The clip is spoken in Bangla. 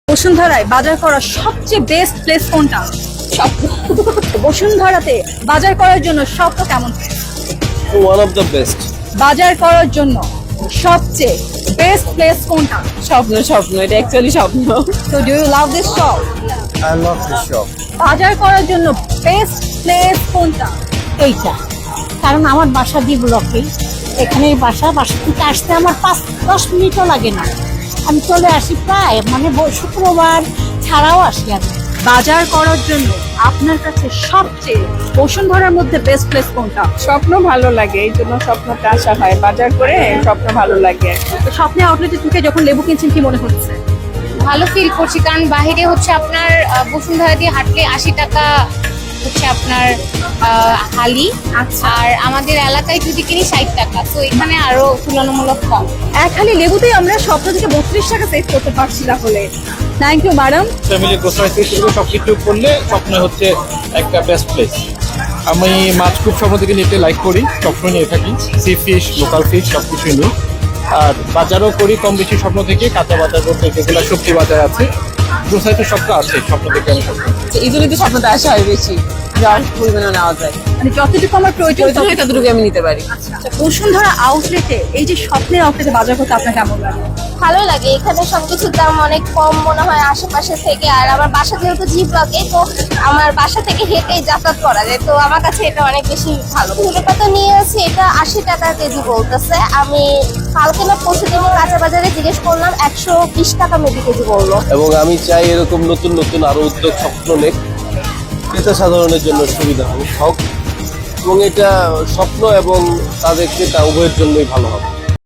বসুন্ধরায় বাজার করার সবচেয়ে বেস্ট প্লেস কোনটা? স্বপ্ন। বসুন্ধরাতে বাজার করার জন্য স্বপ্ন কেমন place? One of the best. বাজার করার জন্য সবচেয়ে বেস্ট প্লেস কোনটা? স্বপ্ন স্বপ্ন এটা অ্যাকচুয়ালি স্বপ্ন। So do you love this shop? I love this shop. বাজার করার জন্য বেস্ট প্লেস কোনটা? এইটা, কারণ আমার বাসা ডি ব্লকে, এখানেই বাসা থেকে আসতে আমার 5-10 মিনিটও লাগে না। আমি চলে আসি প্রায় শুক্রবার ছাড়াও আসি আমি। বাজার করার জন্য আপনার কাছে সবচেয়ে বসুন্ধরার মধ্যে বেস্ট প্লেস কোনটা? স্বপ্ন ভালো লাগে, এই জন্য স্বপ্নতে আসা হয়। বাজার করে স্বপ্ন ভালো লাগে। তো স্বপ্নে আউটলেটে ঢুকে যখন লেবু কিনছেন কি মনে হচ্ছে? ভালো ফিল করছি, কারণ বাইরে হচ্ছে আপনার বসুন্ধরা দিয়ে হাঁটলে 80 টাকা হচ্ছে আপনার হালি, আর আমাদের এলাকায় যদি কিনি 60 টাকা, তো এখানে আরো তুলনামূলক কম। এক হালি লেবুতেই আমরা স্বপ্ন থেকে 32 টাকা সেভ করতে পারছি তাহলে। Thank you madam. Family grocery থেকে শুরু করে সবকিছু করলে স্বপ্ন হচ্ছে একটা বেস্ট প্লেস। আমি মাছ খুব স্বপ্ন থেকে নিতে লাইক করি, সবসময় নিয়ে থাকি, সি ফিশ, লোকাল ফিশ সবকিছুই নিই। আর বাজারও করি কম বেশি স্বপ্ন থেকে, কাঁচা বাজার বলতে যেগুলো সবজি বাজার আছে, গ্রোসারিতে সবটা আছে স্বপ্ন থেকে। আমি স্বপ্ন এই জন্যই তো স্বপ্নতে আসা হয় বেশি, যার পরিমাণে নেওয়া যায়। মানে যতটুকু আমার প্রয়োজন ততটুকু আমি নিতে পারি। আচ্ছা, বসুন্ধরা আউটলেটে এই যে স্বপ্নের আউটলেটে বাজার করতে আপনার কেমন লাগে? ভালো লাগে, এখানে সবকিছুর দাম অনেক কম মনে হয় আশেপাশে থেকে। আর আমার বাসা যেহেতু জি ব্লকে, তো আমার বাসা থেকে হেঁটেই যাতায়াত করা যায়, তো আমার কাছে এটা অনেক বেশি ভালো। ধনে পাতা নিয়ে আছি, এটা 80 টাকা কেজি বলতেছে। আমি কালকে না পরশু দিন কাঁচা বাজারে জিজ্ঞেস করলাম, 120 টাকা মেবি কেজি বললো। এবং আমি চাই এরকম নতুন নতুন আরো উদ্যোগ স্বপ্ন নেই, এটা সাধারণের জন্য সুবিধা হবে, হক, এবং এটা স্বপ্ন এবং তাদের ক্রেতা উভয়ের জন্যই ভালো হবে।